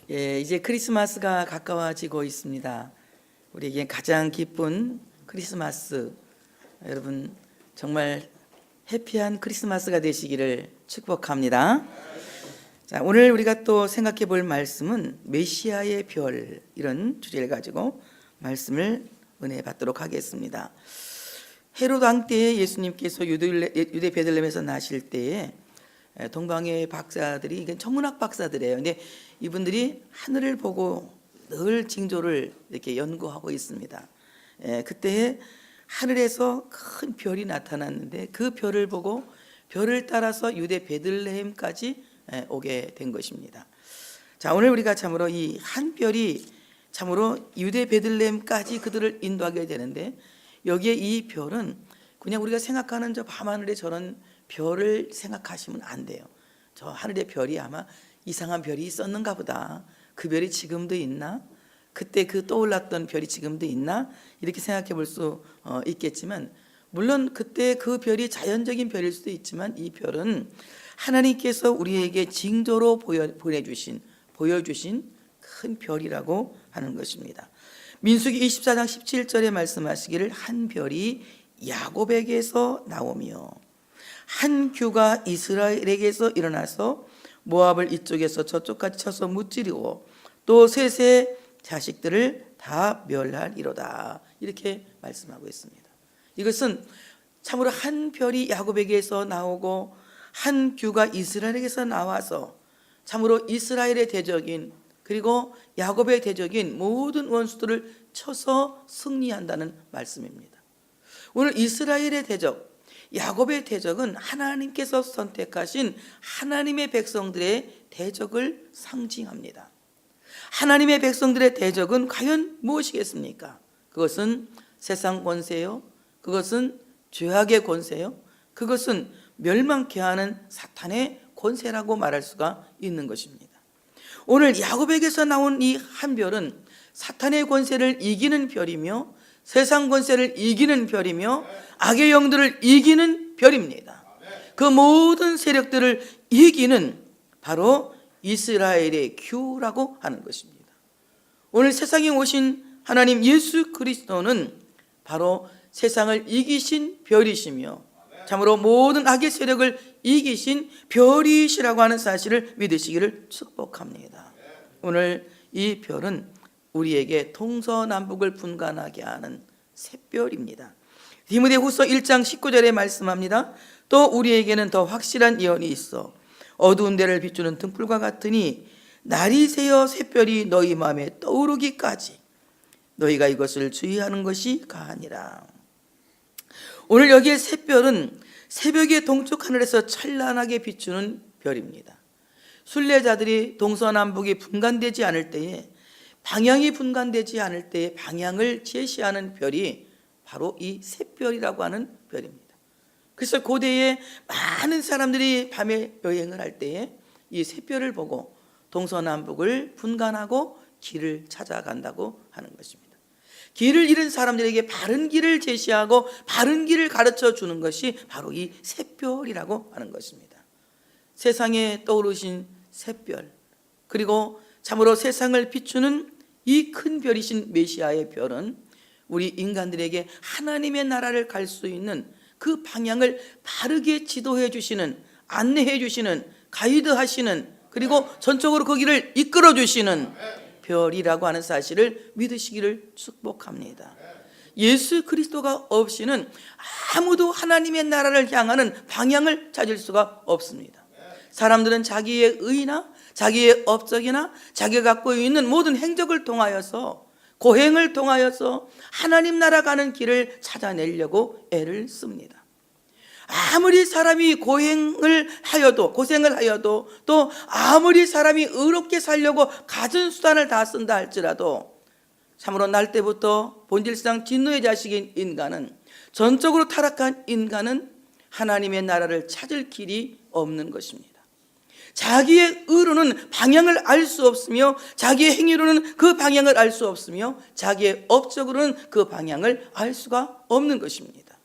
예, 이제 크리스마스가 가까워지고 있습니다. 우리에게 가장 기쁜 크리스마스, 여러분 정말 해피한 크리스마스가 되시기를 축복합니다. 자, 오늘 우리가 또 생각해 볼 말씀은 메시아의 별, 이런 주제를 가지고 말씀을 은혜 받도록 하겠습니다. 헤롯 왕 때에 예수님께서 유대 베들레헴에서 나실 때에 동방의 박사들이, 이게 천문학 박사들이에요. 근데 이분들이 하늘을 보고 늘 징조를 이렇게 연구하고 있습니다. 그때 하늘에서 큰 별이 나타났는데 그 별을 보고 별을 따라서 유대 베들레헴까지 오게 된 것입니다. 자, 오늘 우리가 참으로 이 한 별이 참으로 유대 베들레헴까지 그들을 인도하게 되는데, 여기에 이 별은 그냥 우리가 생각하는 저 밤하늘에 저런 별을 생각하시면 안 돼요. 저 하늘의 별이 아마 이상한 별이 있었는가 보다. 그 별이 지금도 있나? 그때 그 떠올랐던 별이 지금도 있나? 이렇게 생각해 볼 수 있겠지만, 물론 그때 그 별이 자연적인 별일 수도 있지만 이 별은 하나님께서 우리에게 징조로 보여주신 큰 별이라고 하는 것입니다. 민수기 24장 17절에 말씀하시기를 한 별이 야곱에게서 나오며 한 규가 이스라엘에게서 일어나서 모압을 이쪽에서 저쪽까지 쳐서 무찌르고 또 셋의 자식들을 다 멸하리로다, 이렇게 말씀하고 있습니다. 이것은 참으로 한 별이 야곱에게서 나오고 한 규가 이스라엘에게서 나와서 참으로 이스라엘의 대적인, 그리고 야곱의 대적인 모든 원수들을 쳐서 승리한다는 말씀입니다. 오늘 이스라엘의 대적, 야곱의 대적은 하나님께서 선택하신 하나님의 백성들의 대적을 상징합니다. 하나님의 백성들의 대적은 과연 무엇이겠습니까? 그것은 세상 권세요, 그것은 죄악의 권세요, 그것은 멸망케 하는 사탄의 권세라고 말할 수가 있는 것입니다. 오늘 야곱에게서 나온 이 한 별은 사탄의 권세를 이기는 별이며 세상 권세를 이기는 별이며 악의 영들을 이기는 별입니다. 그 모든 세력들을 이기는 바로 이스라엘의 규라고 하는 것입니다. 오늘 세상에 오신 하나님 예수 그리스도는 바로 세상을 이기신 별이시며 참으로 모든 악의 세력을 이기신 별이시라고 하는 사실을 믿으시기를 축복합니다. 오늘 이 별은 우리에게 동서남북을 분간하게 하는 샛별입니다. 디모데후서 1장 19절에 말씀합니다. 또 우리에게는 더 확실한 예언이 있어 어두운 데를 비추는 등불과 같으니 날이 새어 샛별이 너희 마음에 떠오르기까지 너희가 이것을 주의하는 것이 가하니라. 오늘 여기에 샛별은 새벽의 동쪽 하늘에서 찬란하게 비추는 별입니다. 순례자들이 동서남북이 분간되지 않을 때에, 방향이 분간되지 않을 때에 방향을 제시하는 별이 바로 이 샛별이라고 하는 별입니다. 그래서 고대에 많은 사람들이 밤에 여행을 할 때에 이 샛별을 보고 동서남북을 분간하고 길을 찾아간다고 하는 것입니다. 길을 잃은 사람들에게 바른 길을 제시하고 바른 길을 가르쳐 주는 것이 바로 이 샛별이라고 하는 것입니다. 세상에 떠오르신 샛별, 그리고 참으로 세상을 비추는 이 큰 별이신 메시아의 별은 우리 인간들에게 하나님의 나라를 갈 수 있는 그 방향을 바르게 지도해 주시는, 안내해 주시는, 가이드하시는, 그리고 전적으로 그 길을 이끌어 주시는 별이라고 하는 사실을 믿으시기를 축복합니다. 예수 그리스도가 없이는 아무도 하나님의 나라를 향하는 방향을 찾을 수가 없습니다. 사람들은 자기의 의나 자기의 업적이나 자기가 갖고 있는 모든 행적을 통하여서, 고행을 통하여서 하나님 나라 가는 길을 찾아내려고 애를 씁니다. 아무리 사람이 고생을 하여도 또 아무리 사람이 의롭게 살려고 갖은 수단을 다 쓴다 할지라도 참으로 날 때부터 본질상 진노의 자식인 인간은, 전적으로 타락한 인간은 하나님의 나라를 찾을 길이 없는 것입니다. 자기의 의로는 방향을 알 수 없으며 자기의 행위로는 그 방향을 알 수 없으며 자기의 업적으로는 그 방향을 알 수가 없는 것입니다.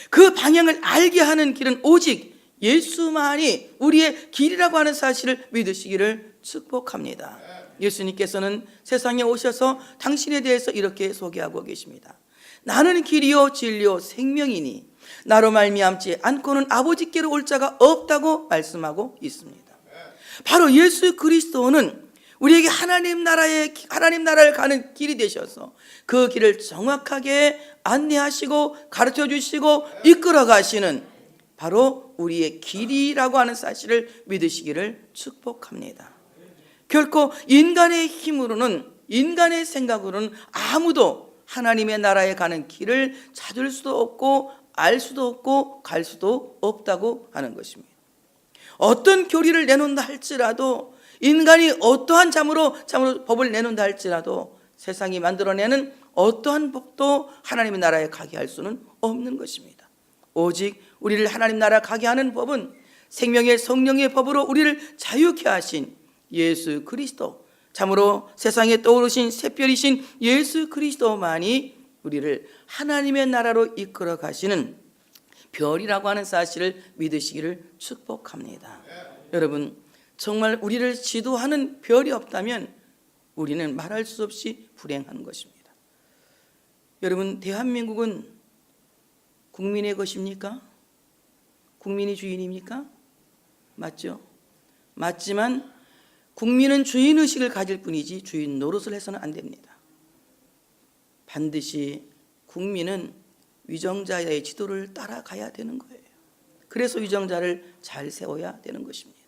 그 방향을 알게 하는 길은 오직 예수만이 우리의 길이라고 하는 사실을 믿으시기를 축복합니다. 예수님께서는 세상에 오셔서 당신에 대해서 이렇게 소개하고 계십니다. 나는 길이요 진리요 생명이니 나로 말미암지 않고는 아버지께로 올 자가 없다고 말씀하고 있습니다. 바로 예수 그리스도는 우리에게 하나님 나라를 가는 길이 되셔서 그 길을 정확하게 안내하시고 가르쳐 주시고 이끌어 가시는 바로 우리의 길이라고 하는 사실을 믿으시기를 축복합니다. 결코 인간의 힘으로는, 인간의 생각으로는 아무도 하나님의 나라에 가는 길을 찾을 수도 없고 알 수도 없고 갈 수도 없다고 하는 것입니다. 어떤 교리를 내놓는다 할지라도, 인간이 어떠한 참으로 법을 내놓는다 할지라도 세상이 만들어내는 어떠한 법도 하나님의 나라에 가게 할 수는 없는 것입니다. 오직 우리를 하나님 나라 가게 하는 법은 생명의 성령의 법으로 우리를 자유케 하신 예수 그리스도, 참으로 세상에 떠오르신 새별이신 예수 그리스도만이 우리를 하나님의 나라로 이끌어 가시는 별이라고 하는 사실을 믿으시기를 축복합니다. 여러분, 정말 우리를 지도하는 별이 없다면 우리는 말할 수 없이 불행한 것입니다. 여러분, 대한민국은 국민의 것입니까? 국민이 주인입니까? 맞죠? 맞지만 국민은 주인의식을 가질 뿐이지 주인 노릇을 해서는 안 됩니다. 반드시 국민은 위정자의 지도를 따라가야 되는 거예요. 그래서 위정자를 잘 세워야 되는 것입니다.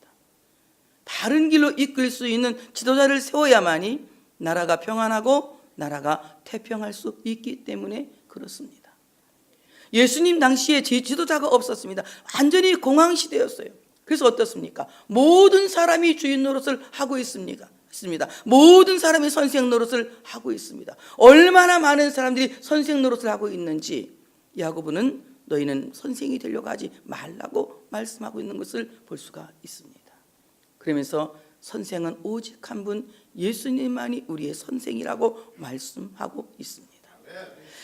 바른 길로 이끌 수 있는 지도자를 세워야만이 나라가 평안하고 나라가 태평할 수 있기 때문에 그렇습니다. 예수님 당시에 지도자가 없었습니다. 완전히 공황시대였어요. 그래서 어떻습니까? 모든 사람이 주인 노릇을 하고 있습니다. 모든 사람이 선생 노릇을 하고 있습니다. 얼마나 많은 사람들이 선생 노릇을 하고 있는지 야고보는 너희는 선생이 되려고 하지 말라고 말씀하고 있는 것을 볼 수가 있습니다. 그러면서 선생은 오직 한 분 예수님만이 우리의 선생이라고 말씀하고 있습니다.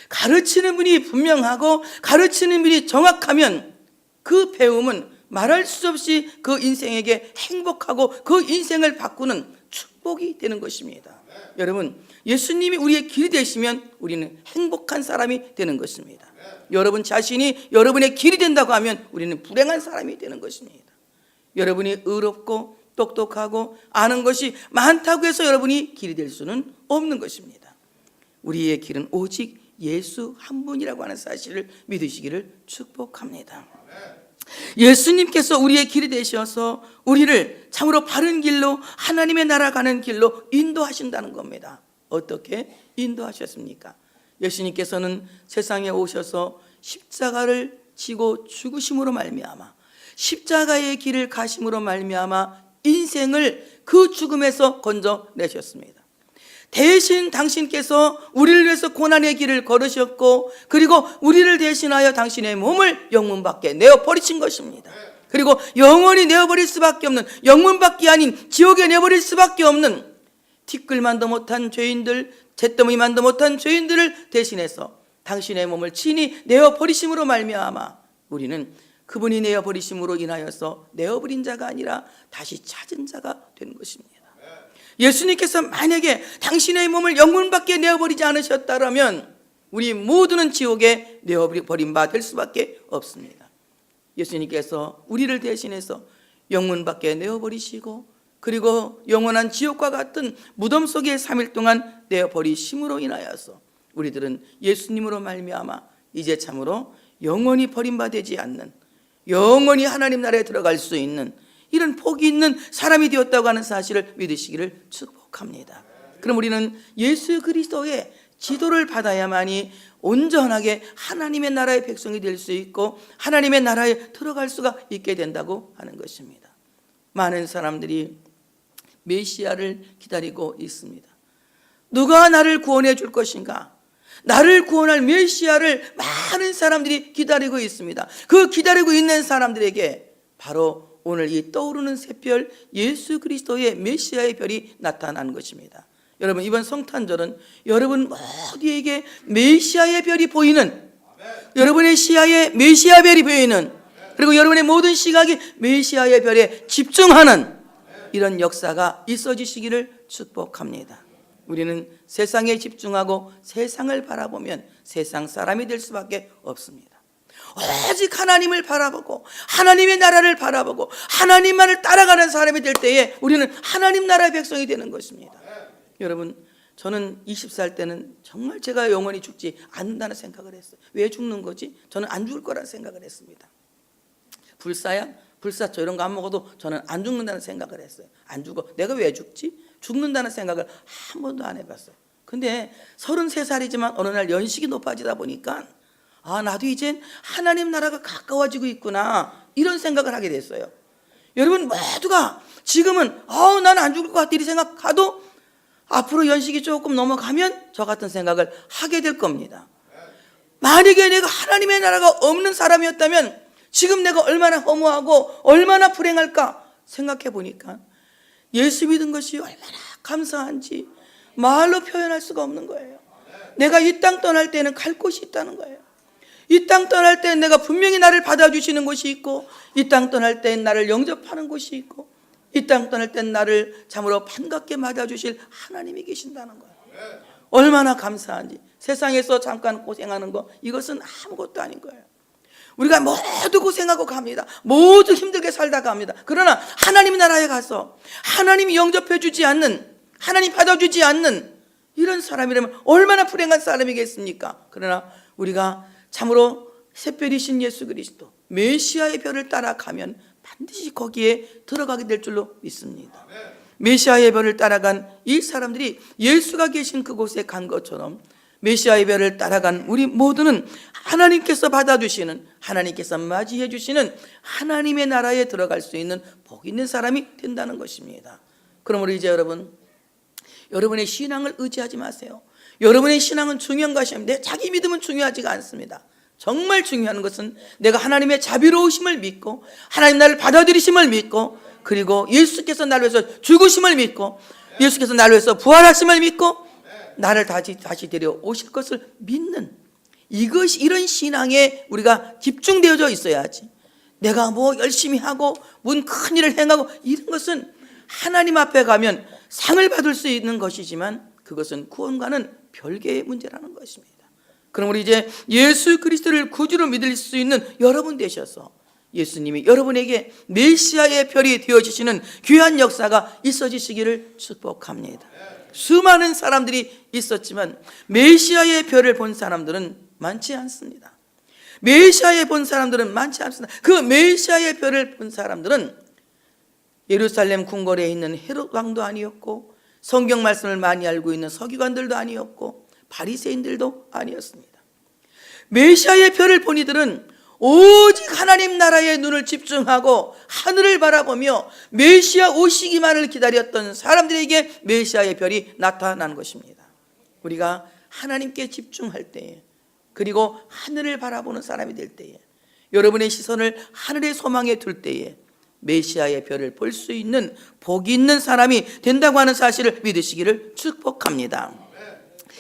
가르치는 분이 분명하고 가르치는 분이 정확하면 그 배움은 말할 수 없이 그 인생에게 행복하고 그 인생을 바꾸는 축복이 되는 것입니다. 여러분, 예수님이 우리의 길이 되시면 우리는 행복한 사람이 되는 것입니다. 여러분 자신이 여러분의 길이 된다고 하면 우리는 불행한 사람이 되는 것입니다. 여러분이 의롭고 똑똑하고 아는 것이 많다고 해서 여러분이 길이 될 수는 없는 것입니다. 우리의 길은 오직 예수 한 분이라고 하는 사실을 믿으시기를 축복합니다. 예수님께서 우리의 길이 되셔서 우리를 참으로 바른 길로 하나님의 나라 가는 길로 인도하신다는 겁니다. 어떻게 인도하셨습니까? 예수님께서는 세상에 오셔서 십자가를 지고 죽으심으로 말미암아 십자가의 길을 가심으로 말미암아 인생을 그 죽음에서 건져내셨습니다. 대신 당신께서 우리를 위해서 고난의 길을 걸으셨고 그리고 우리를 대신하여 당신의 몸을 영문 밖에 내어버리신 것입니다. 그리고 영원히 내어버릴 수밖에 없는, 영문밖에 아닌 지옥에 내버릴 수밖에 없는 티끌만도 못한 죄인들, 잿더미만도 못한 죄인들을 대신해서 당신의 몸을 친히 내어버리심으로 말미암아 우리는 그분이 내어버리심으로 인하여서 내어버린 자가 아니라 다시 찾은 자가 된 것입니다. 예수님께서 만약에 당신의 몸을 영문 밖에 내어버리지 않으셨다면 우리 모두는 지옥에 내어버린 바 될 수밖에 없습니다. 예수님께서 우리를 대신해서 영문 밖에 내어버리시고 그리고 영원한 지옥과 같은 무덤 속에 3일 동안 내어버리심으로 인하여서 우리들은 예수님으로 말미암아 이제 참으로 영원히 버림받지 않는, 영원히 하나님 나라에 들어갈 수 있는 이런 복이 있는 사람이 되었다고 하는 사실을 믿으시기를 축복합니다. 그럼 우리는 예수 그리스도의 지도를 받아야만이 온전하게 하나님의 나라의 백성이 될 수 있고 하나님의 나라에 들어갈 수가 있게 된다고 하는 것입니다. 많은 사람들이 메시아를 기다리고 있습니다. 누가 나를 구원해 줄 것인가? 나를 구원할 메시아를 많은 사람들이 기다리고 있습니다. 그 기다리고 있는 사람들에게 바로 오늘 이 떠오르는 새별 예수 그리스도의 메시아의 별이 나타난 것입니다. 여러분, 이번 성탄절은 여러분 모두에게 메시아의 별이 보이는, 여러분의 시야에 메시아 별이 보이는 그리고 여러분의 모든 시각이 메시아의 별에 집중하는 이런 역사가 있어지시기를 축복합니다. 우리는 세상에 집중하고 세상을 바라보면 세상 사람이 될 수밖에 없습니다. 오직 하나님을 바라보고 하나님의 나라를 바라보고 하나님만을 따라가는 사람이 될 때에 우리는 하나님 나라의 백성이 되는 것입니다. 여러분, 저는 20살 때는 정말 제가 영원히 죽지 않는다는 생각을 했어요. 왜 죽는 거지? 저는 안 죽을 거라는 생각을 했습니다. 불사야? 불사초 이런 거 안 먹어도 저는 안 죽는다는 생각을 했어요. 안 죽어. 내가 왜 죽지? 죽는다는 생각을 한 번도 안 해봤어요. 근데 33살이지만 어느 날 연식이 높아지다 보니까 나도 이젠 하나님 나라가 가까워지고 있구나 이런 생각을 하게 됐어요. 여러분 모두가 지금은 나는 안 죽을 것 같아 이 생각하도 앞으로 연식이 조금 넘어가면 저 같은 생각을 하게 될 겁니다. 만약에 내가 하나님의 나라가 없는 사람이었다면 지금 내가 얼마나 허무하고 얼마나 불행할까 생각해 보니까 예수 믿은 것이 얼마나 감사한지 말로 표현할 수가 없는 거예요. 내가 이 땅 떠날 때는 갈 곳이 있다는 거예요. 이 땅 떠날 때는 내가 분명히 나를 받아주시는 곳이 있고 이 땅 떠날 때는 나를 영접하는 곳이 있고 이 땅 떠날 때는 나를 참으로 반갑게 맞아주실 하나님이 계신다는 거예요. 얼마나 감사한지. 세상에서 잠깐 고생하는 거 이것은 아무것도 아닌 거예요. 우리가 모두 고생하고 갑니다. 모두 힘들게 살다 갑니다. 그러나 하나님 나라에 가서 하나님이 영접해 주지 않는, 하나님 받아주지 않는 이런 사람이라면 얼마나 불행한 사람이겠습니까? 그러나 우리가 참으로 새별이신 예수 그리스도 메시아의 별을 따라가면 반드시 거기에 들어가게 될 줄로 믿습니다. 메시아의 별을 따라간 이 사람들이 예수가 계신 그곳에 간 것처럼 메시아의 별을 따라간 우리 모두는 하나님께서 받아주시는, 하나님께서 맞이해 주시는 하나님의 나라에 들어갈 수 있는 복 있는 사람이 된다는 것입니다. 그러므로 이제 여러분의 신앙을 의지하지 마세요. 여러분의 신앙은 중요한 것이 아닙니다. 자기 믿음은 중요하지가 않습니다. 정말 중요한 것은 내가 하나님의 자비로우심을 믿고 하나님 나를 받아들이심을 믿고 그리고 예수께서 나를 위해서 죽으심을 믿고 예수께서 나를 위해서 부활하심을 믿고 나를 다시 데려오실 것을 믿는 이런 신앙에 우리가 집중되어져 있어야지. 내가 열심히 하고 무슨 큰 일을 행하고 이런 것은 하나님 앞에 가면 상을 받을 수 있는 것이지만 그것은 구원과는 별개의 문제라는 것입니다. 그럼 우리 이제 예수 그리스도를 구주로 믿을 수 있는 여러분 되셔서 예수님이 여러분에게 메시아의 별이 되어주시는 귀한 역사가 있어지시기를 축복합니다. 수많은 사람들이 있었지만 메시아의 별을 본 사람들은 많지 않습니다. 메시아의 본 사람들은 많지 않습니다. 그 메시아의 별을 본 사람들은 예루살렘 궁궐에 있는 헤롯 왕도 아니었고 성경 말씀을 많이 알고 있는 서기관들도 아니었고 바리새인들도 아니었습니다. 메시아의 별을 본 이들은 오직 하나님 나라에 눈을 집중하고 하늘을 바라보며 메시아 오시기만을 기다렸던 사람들에게 메시아의 별이 나타난 것입니다. 우리가 하나님께 집중할 때에 그리고 하늘을 바라보는 사람이 될 때에 여러분의 시선을 하늘의 소망에 둘 때에 메시아의 별을 볼 수 있는 복이 있는 사람이 된다고 하는 사실을 믿으시기를 축복합니다.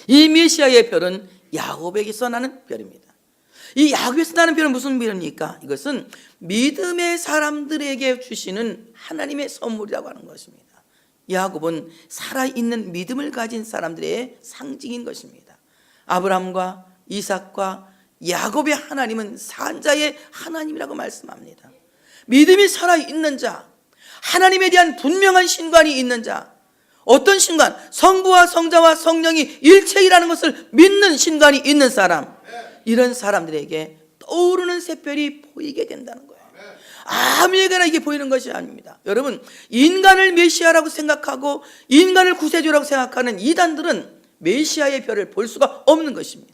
이 메시아의 별은 야곱에게서 나는 별입니다. 이 야곱에서 나는 별은 무슨 별입니까? 이것은 믿음의 사람들에게 주시는 하나님의 선물이라고 하는 것입니다. 야곱은 살아있는 믿음을 가진 사람들의 상징인 것입니다. 아브라함과 이삭과 야곱의 하나님은 산자의 하나님이라고 말씀합니다. 믿음이 살아있는 자, 하나님에 대한 분명한 신관이 있는 자, 어떤 신관? 성부와 성자와 성령이 일체이라는 것을 믿는 신관이 있는 사람, 이런 사람들에게 떠오르는 샛별이 보이게 된다는 거예요. 아무에게나 이게 보이는 것이 아닙니다. 여러분, 인간을 메시아라고 생각하고 인간을 구세주라고 생각하는 이단들은 메시아의 별을 볼 수가 없는 것입니다.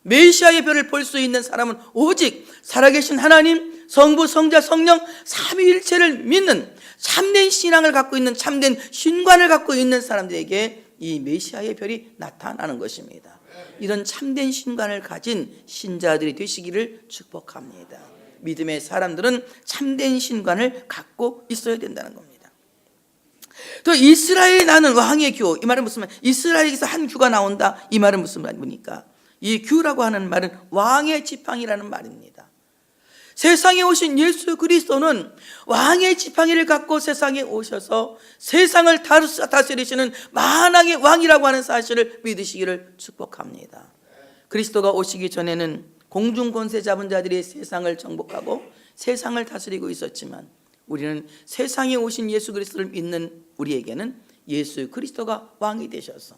메시아의 별을 볼 수 있는 사람은 오직 살아계신 하나님, 성부, 성자, 성령 삼위일체를 믿는 참된 신앙을 갖고 있는 참된 신관을 갖고 있는 사람들에게 이 메시아의 별이 나타나는 것입니다. 이런 참된 신관을 가진 신자들이 되시기를 축복합니다. 믿음의 사람들은 참된 신관을 갖고 있어야 된다는 겁니다. 또 이스라엘이 나는 왕의 규, 이 말은 무슨 말? 이스라엘에서 한 규가 나온다, 이 말은 무슨 말입니까? 이 규라고 하는 말은 왕의 지팡이라는 말입니다. 세상에 오신 예수 그리스도는 왕의 지팡이를 갖고 세상에 오셔서 세상을 다스리시는 만왕의 왕이라고 하는 사실을 믿으시기를 축복합니다. 그리스도가 오시기 전에는 공중 권세 잡은 자들이 세상을 정복하고 세상을 다스리고 있었지만 우리는 세상에 오신 예수 그리스도를 믿는 우리에게는 예수 그리스도가 왕이 되셔서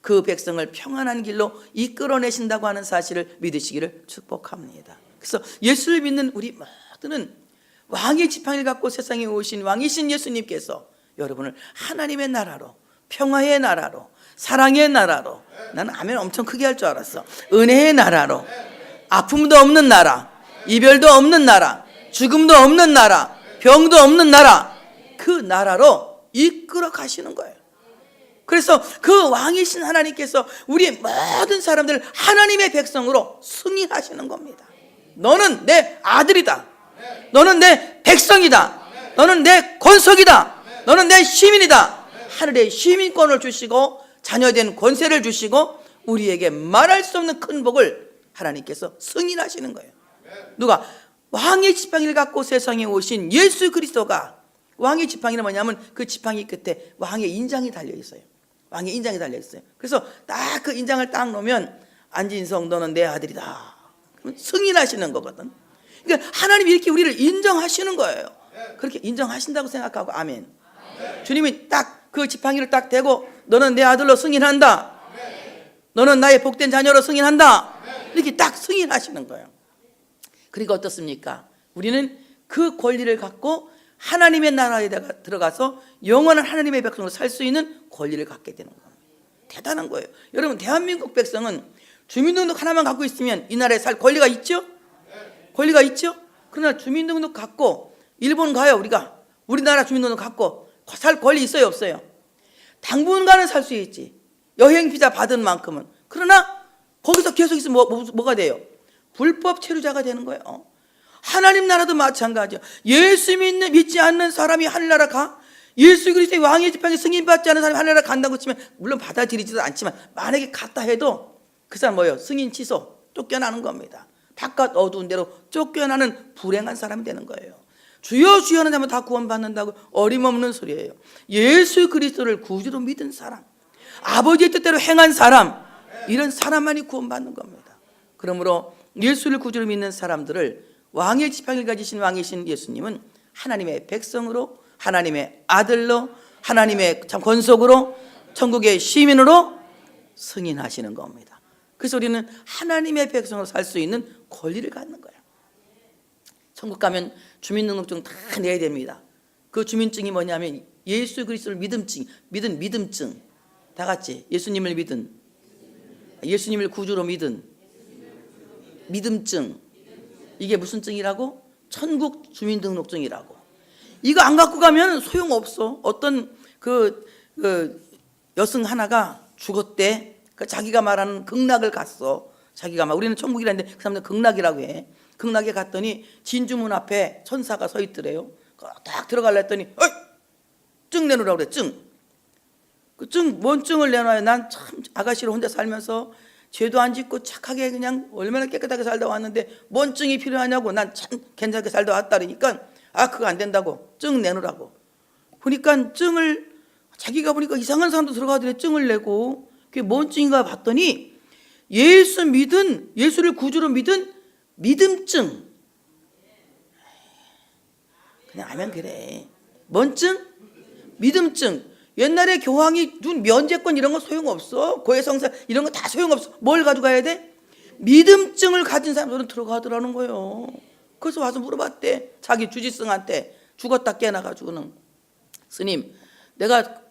그 백성을 평안한 길로 이끌어내신다고 하는 사실을 믿으시기를 축복합니다. 그래서 예수를 믿는 우리 모두는 왕의 지팡이를 갖고 세상에 오신 왕이신 예수님께서 여러분을 하나님의 나라로, 평화의 나라로, 사랑의 나라로, 나는 아멘 엄청 크게 할 줄 알았어. 은혜의 나라로, 아픔도 없는 나라, 이별도 없는 나라, 죽음도 없는 나라, 병도 없는 나라, 그 나라로 이끌어 가시는 거예요. 그래서 그 왕이신 하나님께서 우리의 모든 사람들을 하나님의 백성으로 승인하시는 겁니다. 너는 내 아들이다. 너는 내 백성이다. 너는 내 권속이다. 너는 내 시민이다. 하늘의 시민권을 주시고 자녀된 권세를 주시고 우리에게 말할 수 없는 큰 복을 하나님께서 승인하시는 거예요. 누가? 왕의 지팡이를 갖고 세상에 오신 예수 그리스도가. 왕의 지팡이는 뭐냐면 그 지팡이 끝에 왕의 인장이 달려 있어요. 왕의 인장이 달려 있어요. 그래서 딱 그 인장을 딱 놓으면 안진성 너는 내 아들이다. 그러면 승인하시는 거거든. 그러니까 하나님이 이렇게 우리를 인정하시는 거예요. 그렇게 인정하신다고 생각하고 아멘. 주님이 딱 그 지팡이를 딱 대고 너는 내 아들로 승인한다. 너는 나의 복된 자녀로 승인한다. 이렇게 딱 승인하시는 거예요. 그러니까 어떻습니까? 우리는 그 권리를 갖고 하나님의 나라에 들어가서 영원한 하나님의 백성으로 살 수 있는 권리를 갖게 되는 겁니다. 대단한 거예요. 여러분, 대한민국 백성은 주민등록 하나만 갖고 있으면 이 나라에 살 권리가 있죠? 권리가 있죠? 그러나 주민등록 갖고 일본 가요. 우리나라 주민등록 갖고 살 권리 있어요, 없어요? 당분간은 살 수 있지. 여행 비자 받은 만큼은. 그러나 거기서 계속 있으면 뭐가 돼요? 불법 체류자가 되는 거예요. 하나님 나라도 마찬가지야. 예수 믿지 않는 사람이 하늘나라 가? 예수 그리스도의 왕의 지팡이 승인받지 않는 사람이 하늘나라 간다고 치면 물론 받아들이지도 않지만 만약에 갔다 해도 그 사람 뭐예요? 승인 취소, 쫓겨나는 겁니다. 바깥 어두운 데로 쫓겨나는 불행한 사람이 되는 거예요. 주여 주여는 하면 다 구원받는다고 어림없는 소리예요. 예수 그리스도를 구주로 믿은 사람, 아버지의 뜻대로 행한 사람, 이런 사람만이 구원받는 겁니다. 그러므로 예수를 구주로 믿는 사람들을 왕의 지팡이를 가지신 왕이신 예수님은 하나님의 백성으로, 하나님의 아들로, 하나님의 권속으로, 천국의 시민으로 승인하시는 겁니다. 그래서 우리는 하나님의 백성으로 살 수 있는 권리를 갖는 거예요. 천국 가면 주민등록증 다 내야 됩니다. 그 주민증이 뭐냐면 예수 그리스도를 믿음증. 다 같이 예수님을 믿은, 예수님을 구주로 믿은 믿음증. 이게 무슨 증이라고? 천국 주민등록증이라고. 이거 안 갖고 가면 소용없어. 어떤 그 여성 하나가 죽었대. 그 자기가 말하는 극락을 갔어. 우리는 천국이라는데 그 사람들은 극락이라고 해. 극락에 갔더니 진주문 앞에 천사가 서 있더래요. 딱 들어가려 했더니 증 내놓으라고 그래. 그 증, 뭔 증을 내놔요? 난 참 아가씨로 혼자 살면서 죄도 안 짓고 착하게 그냥 얼마나 깨끗하게 살다 왔는데 뭔 증이 필요하냐고. 난 참 괜찮게 살다 왔다 그러니까 그거 안 된다고. 증 내놓으라고. 보니까 증을, 자기가 보니까 이상한 사람도 들어가더래. 증을 내고. 그게 뭔 증인가 봤더니 예수를 구주로 믿은 믿음증. 그냥 하면 그래. 뭔 증? 믿음증. 옛날에 교황이 준 면제권 이런 거 소용없어. 고해성사 이런 거 다 소용없어. 뭘 가져가야 돼? 믿음증을 가진 사람들은 들어가더라는 거예요. 그래서 와서 물어봤대. 자기 주지승한테. 죽었다 깨나가지고는, 스님, 내가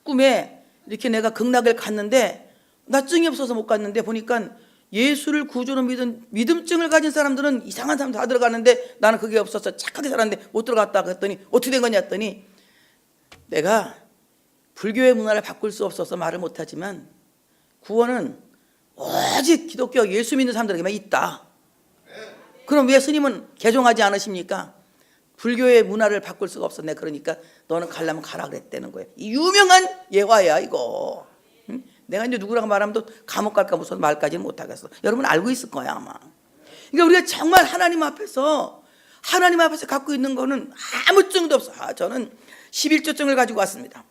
꿈에 이렇게 내가 극락을 갔는데 나 증이 없어서 못 갔는데 보니까 예수를 구주로 믿은 믿음증을 가진 사람들은 이상한 사람 다 들어가는데 나는 그게 없어서 착하게 살았는데 못 들어갔다 그랬더니 어떻게 된 거냐 했더니 내가 불교의 문화를 바꿀 수 없어서 말을 못하지만 구원은 오직 기독교 예수 믿는 사람들에게만 있다. 그럼 왜 스님은 개종하지 않으십니까? 불교의 문화를 바꿀 수가 없어. 내가 그러니까 너는 가려면 가라 그랬다는 거예요. 이 유명한 예화야 이거. 응? 내가 이제 누구라고 말하면 또 감옥 갈까 무서워서 말까지는 못하겠어. 여러분 알고 있을 거야 아마. 그러니까 우리가 정말 하나님 앞에서 하나님 앞에서 갖고 있는 거는 아무 증도 없어. 저는 11조증을 가지고 왔습니다.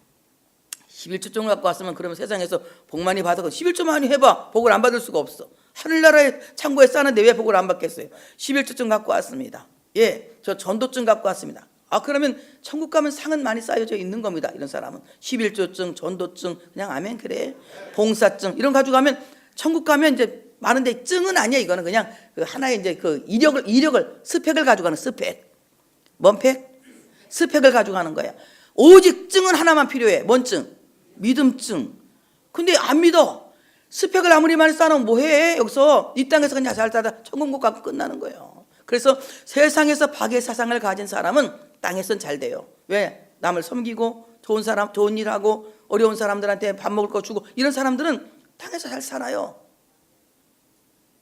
11조증을 갖고 왔으면 그러면 세상에서 복 많이 받아. 11조 많이 해봐. 복을 안 받을 수가 없어. 하늘나라의 창고에 싸는데 왜 복을 안 받겠어요? 11조증 갖고 왔습니다. 예, 저 전도증 갖고 왔습니다. 그러면 천국 가면 상은 많이 쌓여져 있는 겁니다. 이런 사람은 11조증, 전도증, 그냥 아멘 그래. 봉사증 이런 가지고 가면 천국 가면 이제 많은데 증은 아니야. 이거는 그냥 그 하나의 이제 그 이력을 스펙을 가져가는 스펙. 뭔 팩? 스펙을 가져가는 거야. 오직 증은 하나만 필요해. 뭔 증? 믿음증. 근데 안 믿어. 스펙을 아무리 많이 쌓으면 뭐해? 여기서 이 땅에서 그냥 잘 살다 천국 못 가고 끝나는 거예요. 그래서 세상에서 박의 사상을 가진 사람은 땅에선 잘 돼요. 왜? 남을 섬기고 좋은 사람, 좋은 일하고 어려운 사람들한테 밥 먹을 거 주고 이런 사람들은 땅에서 잘 살아요.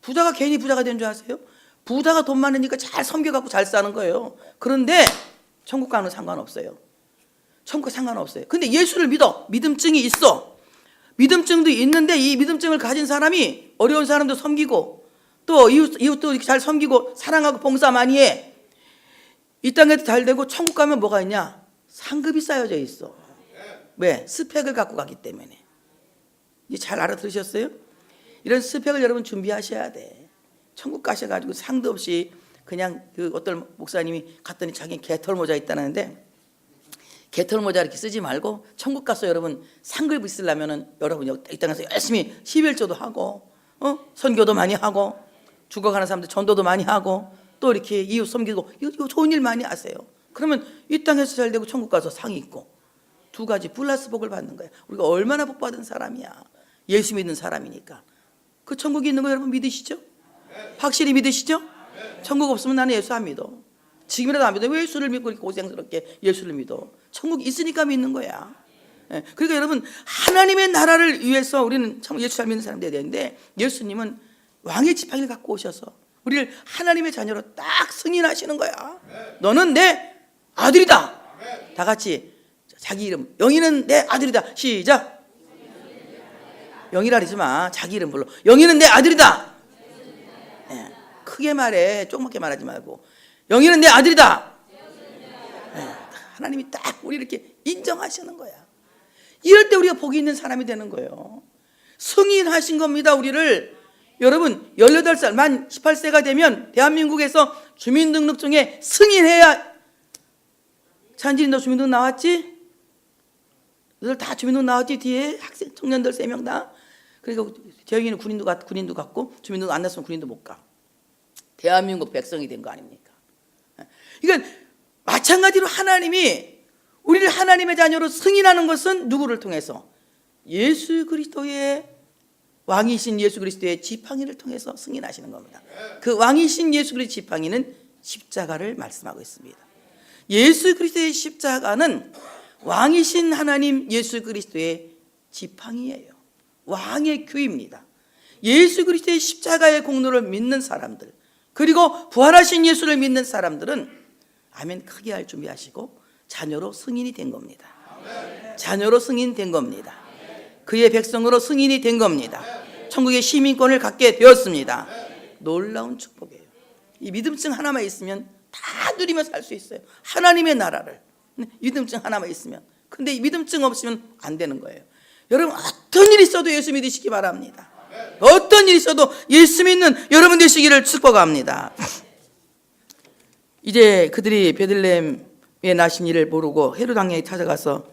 부자가 괜히 부자가 된 줄 아세요? 부자가 돈 많으니까 잘 섬겨갖고 잘 사는 거예요. 그런데 천국 가는 상관없어요. 천국 상관없어요. 근데 예수를 믿어. 믿음증이 있어. 믿음증도 있는데 이 믿음증을 가진 사람이 어려운 사람도 섬기고 또 이웃도 이렇게 잘 섬기고 사랑하고 봉사 많이 해. 이 땅에도 잘 되고 천국 가면 뭐가 있냐? 상급이 쌓여져 있어. 왜? 스펙을 갖고 가기 때문에. 이제 잘 알아들으셨어요? 이런 스펙을 여러분 준비하셔야 돼. 천국 가셔가지고 상도 없이 그냥 그 어떤 목사님이 갔더니 자기 개털 모자 있다는데 개털 모자 이렇게 쓰지 말고 천국 가서 여러분 상급 있으려면은 여러분 이 땅에서 열심히 11조도 하고 선교도 많이 하고 죽어가는 사람들 전도도 많이 하고 또 이렇게 이웃 섬기고 이거 좋은 일 많이 하세요. 그러면 이 땅에서 잘 되고 천국 가서 상이 있고 두 가지 플러스 복을 받는 거야. 우리가 얼마나 복 받은 사람이야. 예수 믿는 사람이니까. 그 천국이 있는 거 여러분 믿으시죠? 확실히 믿으시죠? 천국 없으면 나는 예수 안 믿어. 지금이라도 안 믿어. 왜 예수를 믿고 이렇게 고생스럽게 예수를 믿어? 천국 있으니까 믿는 거야. 그러니까 여러분 하나님의 나라를 위해서 우리는 참 예수 잘 믿는 사람들이 되는데 예수님은 왕의 지팡이를 갖고 오셔서 우리를 하나님의 자녀로 딱 승인하시는 거야. 너는 내 아들이다. 다 같이 자기 이름 영희는 내 아들이다. 시작. 영희라 그러지 마. 자기 이름 불러. 영희는 내 아들이다. 네. 크게 말해. 조그맣게 말하지 말고. 영희는 내 아들이다. 네. 하나님이 딱 우리 이렇게 인정하시는 거야. 이럴 때 우리가 복이 있는 사람이 되는 거예요. 승인하신 겁니다. 우리를. 여러분 18살 만 18세가 되면 대한민국에서 주민등록증에 승인해야. 찬진이 너 주민등록 나왔지? 너들 다 주민등록 나왔지? 뒤에 학생 청년들 3명 다. 그러니까 재영이는 군인도 갔고 주민등록 안 났으면 군인도 못 가. 대한민국 백성이 된 거 아닙니까? 그러니까 마찬가지로 하나님이 우리를 하나님의 자녀로 승인하는 것은 누구를 통해서? 예수 그리스도의 왕이신 예수 그리스도의 지팡이를 통해서 승인하시는 겁니다. 그 왕이신 예수 그리스도의 지팡이는 십자가를 말씀하고 있습니다. 예수 그리스도의 십자가는 왕이신 하나님 예수 그리스도의 지팡이예요. 왕의 규입니다. 예수 그리스도의 십자가의 공로를 믿는 사람들 그리고 부활하신 예수를 믿는 사람들은 아멘 크게 할 준비하시고 자녀로 승인이 된 겁니다. 자녀로 승인된 겁니다. 그의 백성으로 승인이 된 겁니다. 천국의 시민권을 갖게 되었습니다. 놀라운 축복이에요. 이 믿음증 하나만 있으면 다 누리며 살 수 있어요. 하나님의 나라를. 믿음증 하나만 있으면. 근데 이 믿음증 없으면 안 되는 거예요. 여러분 어떤 일이 있어도 예수 믿으시기 바랍니다. 어떤 일이 있어도 예수 믿는 여러분 되시기를 축복합니다. 이제 그들이 베들레헴에 나신 일을 모르고 헤롯 왕에게 찾아가서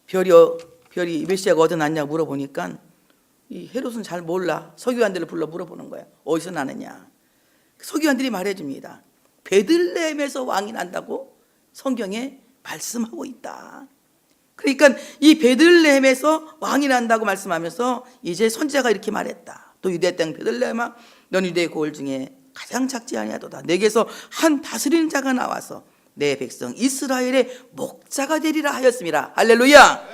별이 몇 시에 어디 났냐고 물어보니까 이 헤롯은 잘 몰라. 서기관들을 불러 물어보는 거야. 어디서 나느냐. 서기관들이 말해줍니다. 베들레헴에서 왕이 난다고 성경에 말씀하고 있다. 그러니까 이 베들레헴에서 왕이 난다고 말씀하면서 이제 선지자가 이렇게 말했다. 또 유대 땅 베들레헴아 넌 유대 고을 중에 가장 작지 아니하도다. 내게서 한 다스리는 자가 나와서 내 백성 이스라엘의 목자가 되리라 하였습니다. 할렐루야.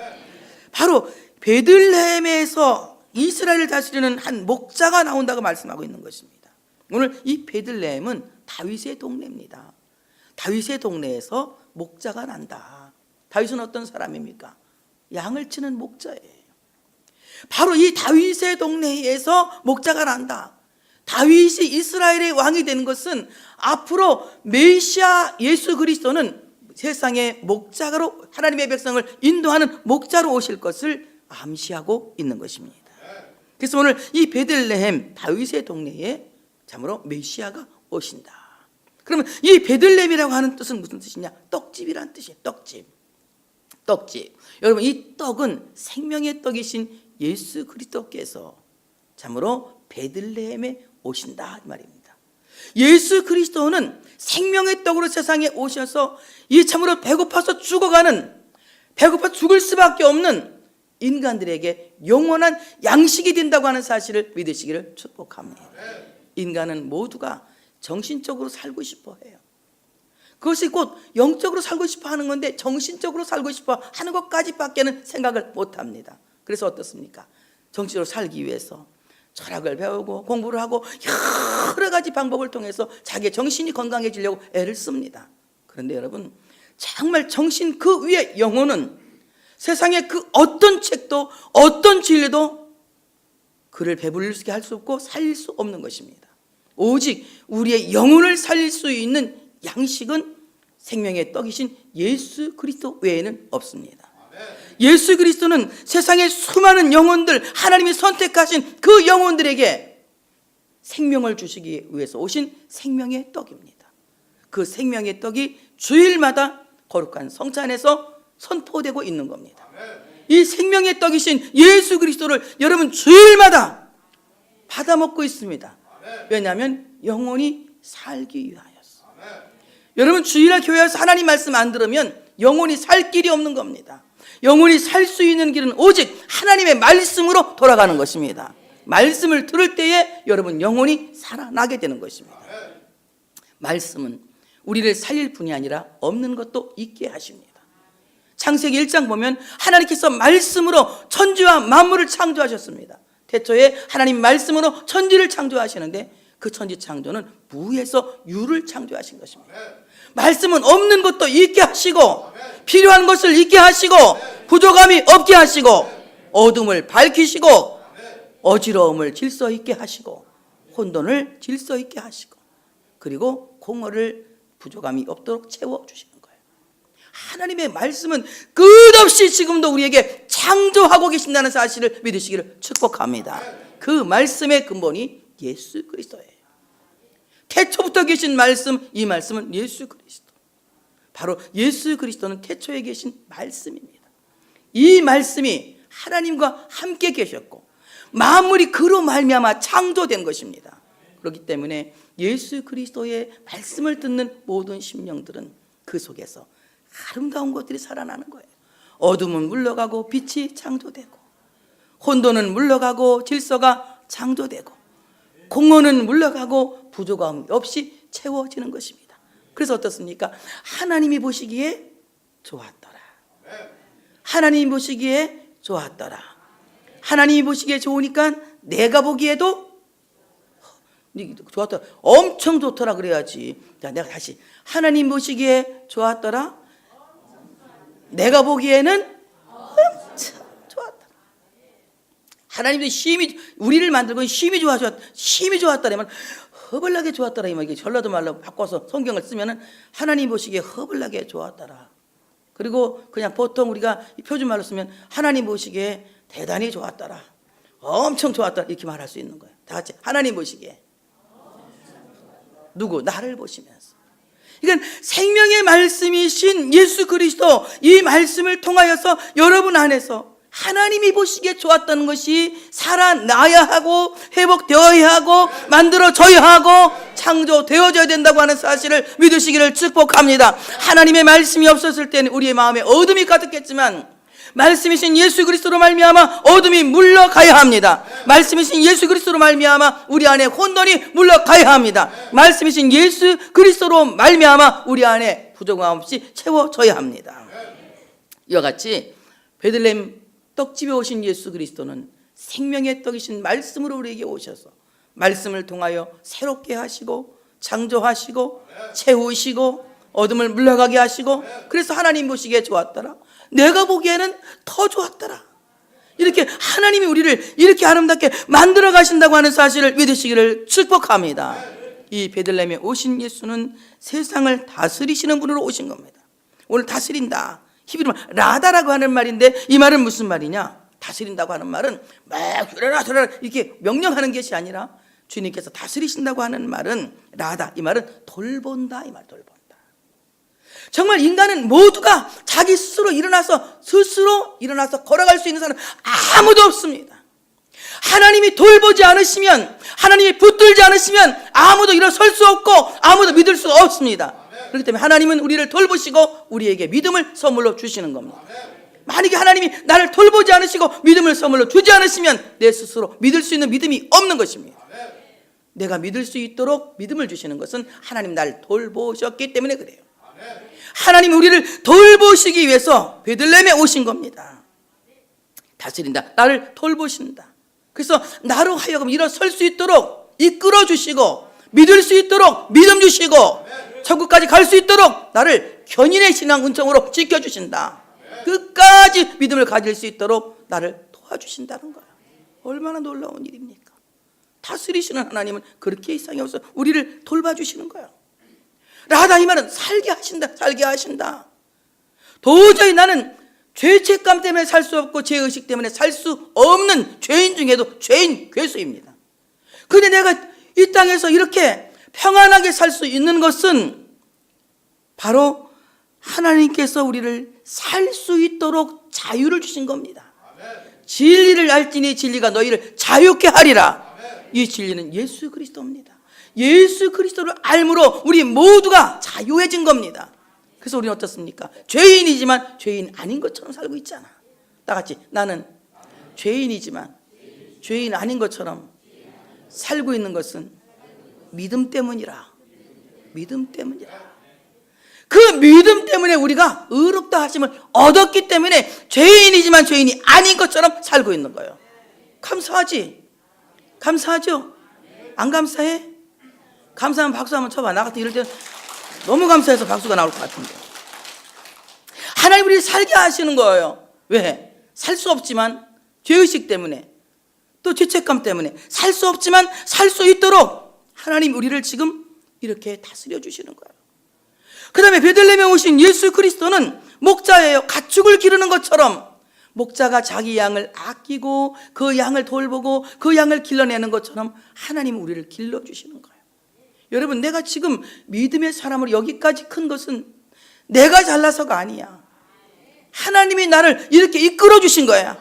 바로 베들레헴에서 이스라엘을 다스리는 한 목자가 나온다고 말씀하고 있는 것입니다. 오늘 이 베들레헴은 다윗의 동네입니다. 다윗의 동네에서 목자가 난다. 다윗은 어떤 사람입니까? 양을 치는 목자예요. 바로 이 다윗의 동네에서 목자가 난다. 다윗이 이스라엘의 왕이 되는 것은 앞으로 메시아 예수 그리스도는 세상의 목자로 하나님의 백성을 인도하는 목자로 오실 것을 암시하고 있는 것입니다. 그래서 오늘 이 베들레헴 다윗의 동네에 참으로 메시아가 오신다. 그러면 이 베들레헴이라고 하는 뜻은 무슨 뜻이냐? 떡집이라는 뜻이에요. 떡집. 여러분, 이 떡은 생명의 떡이신 예수 그리스도께서 참으로 베들레헴에 오신다 이 말입니다. 예수 그리스도는 생명의 떡으로 세상에 오셔서 이 참으로 배고파서 죽을 수밖에 없는 인간들에게 영원한 양식이 된다고 하는 사실을 믿으시기를 축복합니다. 인간은 모두가 정신적으로 살고 싶어 해요. 그것이 곧 영적으로 살고 싶어 하는 건데 정신적으로 살고 싶어 하는 것까지밖에는 생각을 못 합니다. 그래서 어떻습니까? 정신적으로 살기 위해서 철학을 배우고 공부를 하고 여러 가지 방법을 통해서 자기의 정신이 건강해지려고 애를 씁니다. 그런데 여러분, 정말 정신 그 위에 영혼은 세상의 그 어떤 책도 어떤 진리도 그를 배부르게 할 수 없고 살릴 수 없는 것입니다. 오직 우리의 영혼을 살릴 수 있는 양식은 생명의 떡이신 예수 그리스도 외에는 없습니다. 예수 그리스도는 세상의 수많은 영혼들, 하나님이 선택하신 그 영혼들에게 생명을 주시기 위해서 오신 생명의 떡입니다. 그 생명의 떡이 주일마다 거룩한 성찬에서 선포되고 있는 겁니다. 이 생명의 떡이신 예수 그리스도를 여러분 주일마다 받아 먹고 있습니다. 왜냐하면 영혼이 살기 위하여서. 여러분, 주일날 교회 와서 하나님 말씀 안 들으면 영혼이 살 길이 없는 겁니다. 영혼이 살 수 있는 길은 오직 하나님의 말씀으로 돌아가는 것입니다. 말씀을 들을 때에 여러분 영혼이 살아나게 되는 것입니다. 말씀은 우리를 살릴 뿐이 아니라 없는 것도 있게 하십니다. 창세기 1장 보면 하나님께서 말씀으로 천지와 만물을 창조하셨습니다. 태초에 하나님 말씀으로 천지를 창조하시는데 그 천지 창조는 무에서 유를 창조하신 것입니다. 말씀은 없는 것도 있게 하시고 필요한 것을 있게 하시고 부족함이 없게 하시고 어둠을 밝히시고 어지러움을 질서 있게 하시고 혼돈을 질서 있게 하시고 그리고 공허를 부족함이 없도록 채워주시는 거예요. 하나님의 말씀은 끝없이 지금도 우리에게 창조하고 계신다는 사실을 믿으시기를 축복합니다. 그 말씀의 근본이 예수 그리스도예요. 태초부터 계신 말씀, 이 말씀은 예수 그리스도. 바로 예수 그리스도는 태초에 계신 말씀입니다. 이 말씀이 하나님과 함께 계셨고 만물이 그로 말미암아 창조된 것입니다. 그렇기 때문에 예수 그리스도의 말씀을 듣는 모든 심령들은 그 속에서 아름다운 것들이 살아나는 거예요. 어둠은 물러가고 빛이 창조되고 혼돈은 물러가고 질서가 창조되고 공허는 물러가고 부족함 없이 채워지는 것입니다. 그래서 어떻습니까? 하나님이 보시기에 좋았더라. 하나님이 보시기에 좋았더라. 하나님이 보시기에 좋으니까 내가 보기에도 좋았더라. 엄청 좋더라 그래야지. 자, 내가 다시 하나님 보시기에 좋았더라. 내가 보기에는 엄청 좋았더라. 하나님도 심히 우리를 만들고 심히 좋았더라. 말 허벌나게 좋았더라. 이 말 이게 전라도 말로 바꿔서 성경을 쓰면은 하나님 보시기에 허벌나게 좋았더라. 그리고 그냥 보통 우리가 표준 말로 쓰면 하나님 보시기에 대단히 좋았더라. 엄청 좋았더라. 이렇게 말할 수 있는 거예요. 다 같이 하나님 보시기에. 누구? 나를 보시면서. 그러니까 생명의 말씀이신 예수 그리스도 이 말씀을 통하여서 여러분 안에서 하나님이 보시기에 좋았다는 것이 살아나야 하고 회복되어야 하고 만들어져야 하고 창조되어져야 된다고 하는 사실을 믿으시기를 축복합니다. 하나님의 말씀이 없었을 때는 우리의 마음에 어둠이 가득했지만 말씀이신 예수 그리스도로 말미암아 어둠이 물러가야 합니다. 말씀이신 예수 그리스도로 말미암아 우리 안에 혼돈이 물러가야 합니다. 말씀이신 예수 그리스도로 말미암아 우리 안에 부족함 없이 채워져야 합니다. 이와 같이 베들레헴 떡집에 오신 예수 그리스도는 생명의 떡이신 말씀으로 우리에게 오셔서 말씀을 통하여 새롭게 하시고 창조하시고 채우시고 어둠을 물러가게 하시고 그래서 하나님 보시기에 좋았더라. 내가 보기에는 더 좋았더라. 이렇게 이렇게 하나님이 우리를 이렇게 아름답게 만들어 가신다고 하는 사실을 믿으시기를 축복합니다. 이 베들레헴에 오신 예수는 세상을 다스리시는 분으로 오신 겁니다. 오늘 다스린다, 히브리 말 라다라고 하는 말인데, 이 말은 무슨 말이냐? 다스린다고 하는 말은 막 들어라 이렇게 명령하는 것이 아니라 주님께서 다스리신다고 하는 말은 라다, 이 말은 돌본다, 이 말. 돌본다. 정말 인간은 모두가 자기 스스로 일어나서 걸어갈 수 있는 사람은 아무도 없습니다. 하나님이 돌보지 않으시면, 하나님이 붙들지 않으시면 아무도 일어설 수 없고 아무도 믿을 수 없습니다. 그렇기 때문에 하나님은 우리를 돌보시고 우리에게 믿음을 선물로 주시는 겁니다. 만약에 하나님이 나를 돌보지 않으시고 믿음을 선물로 주지 않으시면 내 스스로 믿을 수 있는 믿음이 없는 것입니다. 내가 믿을 수 있도록 믿음을 주시는 것은 하나님 나를 돌보셨기 때문에 그래요. 하나님 우리를 돌보시기 위해서 베들레헴에 오신 겁니다. 다스린다, 나를 돌보신다. 그래서 나로 하여금 일어설 수 있도록 이끌어 주시고, 믿을 수 있도록 믿음 주시고, 천국까지 갈 수 있도록 나를 견인의 신앙 은총으로 지켜주신다. 끝까지 믿음을 가질 수 있도록 나를 도와주신다는 거야. 얼마나 놀라운 일입니까? 다스리시는 하나님은 그렇게 이상이 없어 우리를 돌봐주시는 거예요. 라다, 이 말은 살게 하신다. 도저히 나는 죄책감 때문에 살 수 없고 죄의식 때문에 살 수 없는 죄인 중에도 죄인 괴수입니다. 그런데 내가 이 땅에서 이렇게 평안하게 살 수 있는 것은 바로 하나님께서 우리를 살 수 있도록 자유를 주신 겁니다. 진리를 알지니 진리가 너희를 자유케 하리라. 이 진리는 예수 그리스도입니다. 예수 그리스도를 알므로 우리 모두가 자유해진 겁니다. 그래서 우리는 어떻습니까? 죄인이지만 죄인 아닌 것처럼 살고 있잖아. 다 같이, 나는 죄인이지만 죄인 아닌 것처럼 살고 있는 것은 믿음 때문이라. 믿음 때문이라. 그 믿음 때문에 우리가 의롭다 하심을 얻었기 때문에 죄인이지만 죄인이 아닌 것처럼 살고 있는 거예요. 감사하지? 감사하죠? 안 감사해? 감사하면 박수 한번 쳐봐. 나 같은 이럴 때 너무 감사해서 박수가 나올 것 같은데. 하나님 우리를 살게 하시는 거예요. 왜? 살 수 없지만 죄의식 때문에, 또 죄책감 때문에 살 수 없지만 살 수 있도록 하나님 우리를 지금 이렇게 다스려 주시는 거예요. 그 다음에 베들레헴에 오신 예수 그리스도는 목자예요. 가축을 기르는 것처럼 목자가 자기 양을 아끼고 그 양을 돌보고 그 양을 길러내는 것처럼 하나님은 우리를 길러주시는 거예요. 여러분, 내가 지금 믿음의 사람으로 여기까지 큰 것은 내가 잘나서가 아니야. 하나님이 나를 이렇게 이끌어 주신 거야.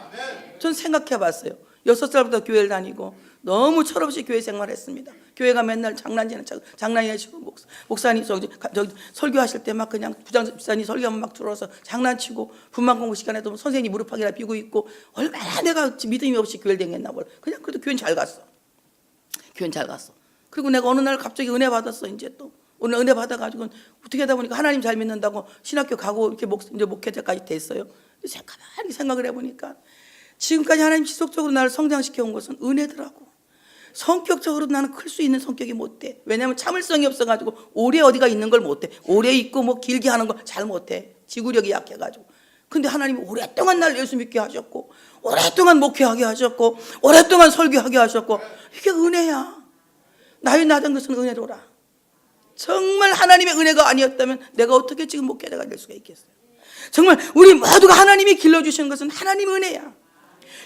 전 생각해 봤어요. 6살부터 교회를 다니고 너무 철없이 교회 생활했습니다. 교회가 맨날 장난이나 치고, 목사님 설교하실 때 막 그냥 부장집사님 설교하면 막 들어서 장난치고, 분만 공부 시간에도 선생님 무릎팍이나 비고 있고, 얼마나 내가 믿음이 없이 교회를 다녔나 몰라. 그냥 그래도 교회는 잘 갔어. 교회는 잘 갔어. 그리고 내가 어느 날 갑자기 은혜 받았어. 이제 또 오늘 은혜 받아가지고 어떻게 하다 보니까 하나님 잘 믿는다고 신학교 가고 이렇게 이제 목회자까지 됐어요. 가만히 생각을 해보니까 지금까지 하나님 지속적으로 나를 성장시켜 온 것은 은혜더라고. 성격적으로 나는 클 수 있는 성격이 못 돼. 왜냐하면 참을성이 없어가지고 오래 어디가 있는 걸 못 해. 오래 있고 뭐 길게 하는 걸 잘 못 해. 지구력이 약해가지고. 근데 하나님이 오랫동안 날 예수 믿게 하셨고, 오랫동안 목회하게 하셨고, 오랫동안 설교하게 하셨고, 이게 은혜야. 나의 나던 것은 은혜로라. 정말 하나님의 은혜가 아니었다면 내가 어떻게 지금 목회자가 될 수가 있겠어요? 정말 우리 모두가 하나님이 길러주신 것은 하나님 은혜야.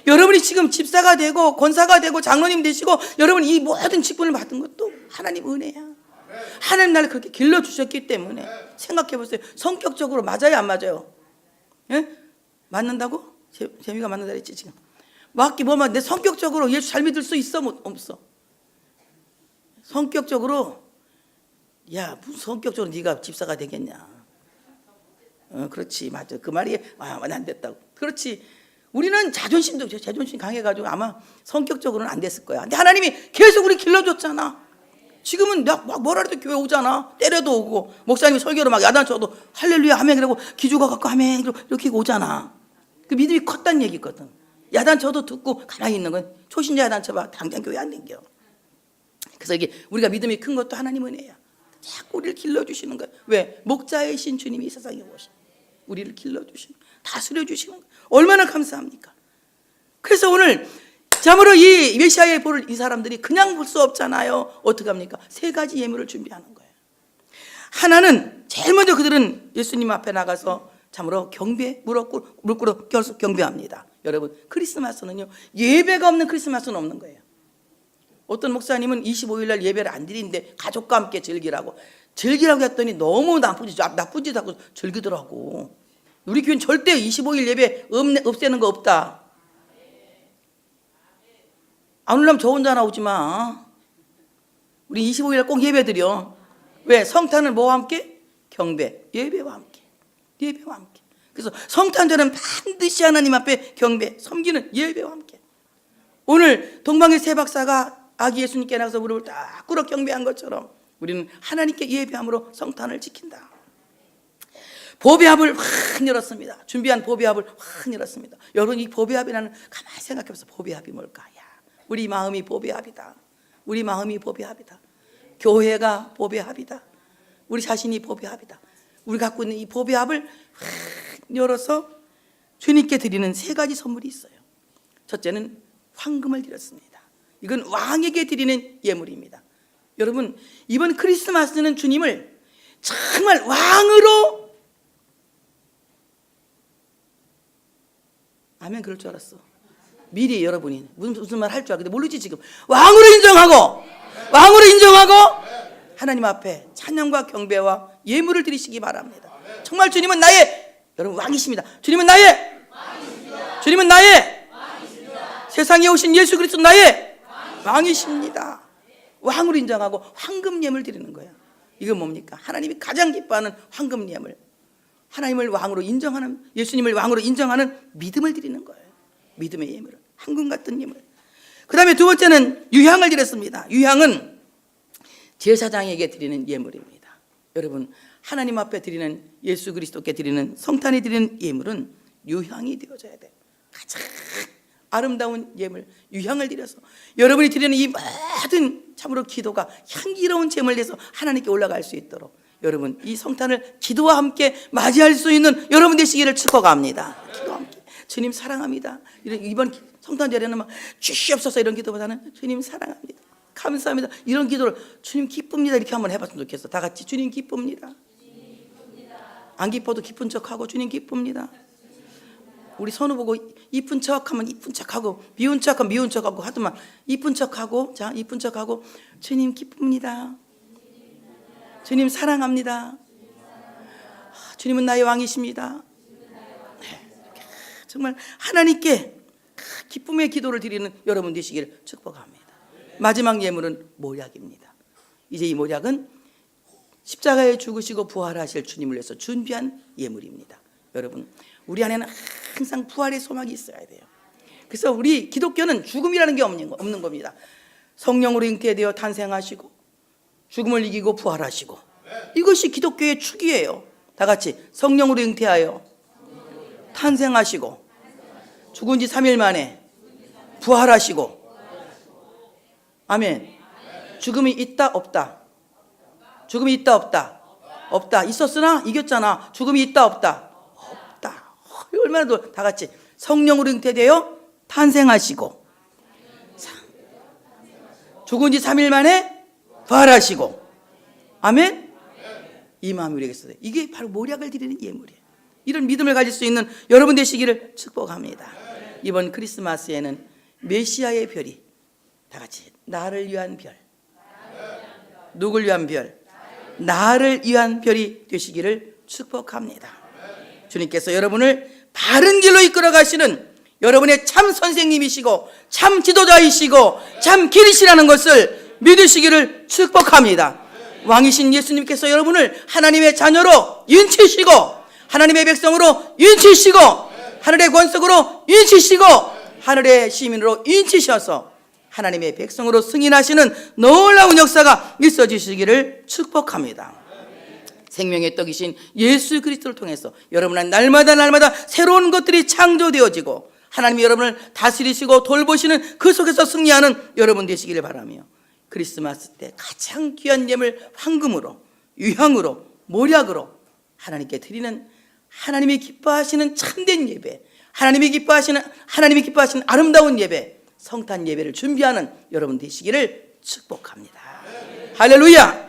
여러분이 지금 집사가 되고 권사가 되고 장로님 되시고 여러분이 이 모든 직분을 받은 것도 하나님 은혜야. 하나님 나를 그렇게 길러주셨기 때문에 생각해 보세요. 성격적으로 맞아요, 안 맞아요? 예? 맞는다고? 재미가 맞는다 그랬지 지금. 맞기 뭐만 내 성격적으로 예수 잘 믿을 수 있어? 없어? 성격적으로, 야, 무슨 성격적으로 네가 집사가 되겠냐? 그렇지, 맞아. 그 말이 안 됐다고. 그렇지. 우리는 자존심 강해가지고 아마 성격적으로는 안 됐을 거야. 근데 하나님이 계속 우리 길러줬잖아. 지금은 막 뭐라 해도 교회 오잖아. 때려도 오고, 목사님이 설교로 막 야단쳐도 할렐루야 하면 그러고 기주가 갖고 하면 이렇게 오잖아. 그 믿음이 컸다는 얘기거든. 야단쳐도 듣고 가만히 있는 건 초신자 야단쳐봐 당장 교회 안 댕겨. 그래서 이게 우리가 믿음이 큰 것도 하나님 은혜야. 자꾸 우리를 길러주시는 거야. 왜? 목자이신 주님이 이 세상에 오신 우리를 길러주시는, 다스려주시는 거야. 얼마나 감사합니까? 그래서 오늘 참으로 이 메시아의 볼을 이 사람들이 그냥 볼 수 없잖아요. 어떡합니까? 세 가지 예물을 준비하는 거예요. 하나는 제일 먼저 그들은 예수님 앞에 나가서 참으로 경배, 무릎 꿇어 경배합니다. 여러분, 크리스마스는요, 예배가 없는 크리스마스는 없는 거예요. 어떤 목사님은 25일 날 예배를 안 드리는데 가족과 함께 즐기라고 했더니 너무 나쁘지도 않고 즐기더라고. 우리 교회는 절대 25일 예배 없애는 거 없다. 안 오려면 저 혼자 나오지 마. 우리 25일 날 꼭 예배 드려. 왜? 성탄은 뭐와 함께? 경배, 예배와 함께. 예배와 함께. 그래서 성탄절은 반드시 하나님 앞에 경배, 섬기는 예배와 함께. 오늘 동방의 세 박사가 아기 예수님께 나가서 무릎을 딱 꿇어 경배한 것처럼 우리는 하나님께 예배함으로 성탄을 지킨다. 보배합을 확 열었습니다. 준비한 보배합을 확 열었습니다. 여러분, 이 보배합이라는, 가만히 생각해보세요. 보배합이 뭘까? 야, 우리 마음이 보배합이다. 우리 마음이 보배합이다. 교회가 보배합이다. 우리 자신이 보배합이다. 우리 갖고 있는 이 보배합을 확 열어서 주님께 드리는 세 가지 선물이 있어요. 첫째는 황금을 드렸습니다. 이건 왕에게 드리는 예물입니다. 여러분, 이번 크리스마스는 주님을 정말 왕으로, 아멘, 그럴 줄 알았어. 미리 여러분이 무슨 말 할 줄 알았는데 모르지. 지금 왕으로 인정하고 하나님 앞에 찬양과 경배와 예물을 드리시기 바랍니다. 정말 주님은 나의, 여러분, 왕이십니다. 주님은 나의 세상에 오신 예수 그리스도 나의 왕이십니다. 왕으로 인정하고 황금 예물 드리는 거야. 이건 뭡니까? 하나님이 가장 기뻐하는 황금 예물. 하나님을 왕으로 인정하는, 예수님을 왕으로 인정하는 믿음을 드리는 거예요. 믿음의 예물을, 황금 같은 예물. 그 다음에 두 번째는 유향을 드렸습니다. 유향은 제사장에게 드리는 예물입니다. 여러분, 하나님 앞에 드리는, 예수 그리스도께 드리는, 성탄에 드리는 예물은 유향이 되어져야 돼요. 가장 아름다운 예물, 유향을 드려서 여러분이 드리는 이 모든 참으로 기도가 향기로운 제물을 내서 하나님께 올라갈 수 있도록, 여러분, 이 성탄을 기도와 함께 맞이할 수 있는 여러분 되시기를 축복합니다. 기도와 함께, 주님 사랑합니다. 이번 성탄절에는 막 주시옵소서 이런 기도보다는 주님 사랑합니다, 감사합니다, 이런 기도를, 주님 기쁩니다, 이렇게 한번 해봤으면 좋겠어. 다 같이 주님 기쁩니다. 안 기뻐도 기쁜 척하고 주님 기쁩니다. 우리 선우 보고 이쁜 척하면 이쁜 척하고, 미운 척하면 미운 척하고 하더만, 이쁜 척하고, 자, 이쁜 척하고, 주님 기쁩니다, 주님 사랑합니다, 주님은 나의 왕이십니다. 정말 하나님께 기쁨의 기도를 드리는 여러분 되시기를 축복합니다. 마지막 예물은 모략입니다. 이제 이 모략은 십자가에 죽으시고 부활하실 주님을 위해서 준비한 예물입니다. 여러분, 우리 안에는 항상 부활의 소망이 있어야 돼요. 그래서 우리 기독교는 죽음이라는 게 없는 겁니다. 성령으로 잉태되어 탄생하시고 죽음을 이기고 부활하시고, 이것이 기독교의 축이에요. 다 같이 성령으로 잉태하여 탄생하시고 죽은 지 3일 만에 부활하시고, 아멘. 죽음이 있다 없다? 죽음이 있다 없다? 없다. 있었으나 이겼잖아. 죽음이 있다 없다? 없다. 얼마나 더, 다 같이 성령으로 잉태되어 탄생하시고 죽은 지 3일 만에 부활하시고, 아멘. 이 마음이 우리에게 있어요. 이게 바로 모략을 드리는 예물이에요. 이런 믿음을 가질 수 있는 여러분 되시기를 축복합니다. 이번 크리스마스에는 메시아의 별이, 다 같이 나를 위한 별, 누굴 위한 별? 나를 위한 별이 되시기를 축복합니다. 주님께서 여러분을 바른 길로 이끌어 가시는 여러분의 참 선생님이시고 참 지도자이시고 참 길이시라는 것을 믿으시기를 축복합니다. 왕이신 예수님께서 여러분을 하나님의 자녀로 인치시고, 하나님의 백성으로 인치시고, 하늘의 권속으로 인치시고, 하늘의 시민으로 인치셔서 하나님의 백성으로 승인하시는 놀라운 역사가 있어 주시기를 축복합니다. 생명의 떡이신 예수 그리스도를 통해서 여러분은 날마다 새로운 것들이 창조되어지고 하나님이 여러분을 다스리시고 돌보시는 그 속에서 승리하는 여러분 되시기를 바라며, 크리스마스 때 가장 귀한 예물 황금으로, 유향으로, 모략으로 하나님께 드리는 하나님이 기뻐하시는 참된 예배, 하나님이 기뻐하시는 아름다운 예배, 성탄 예배를 준비하는 여러분 되시기를 축복합니다. 할렐루야.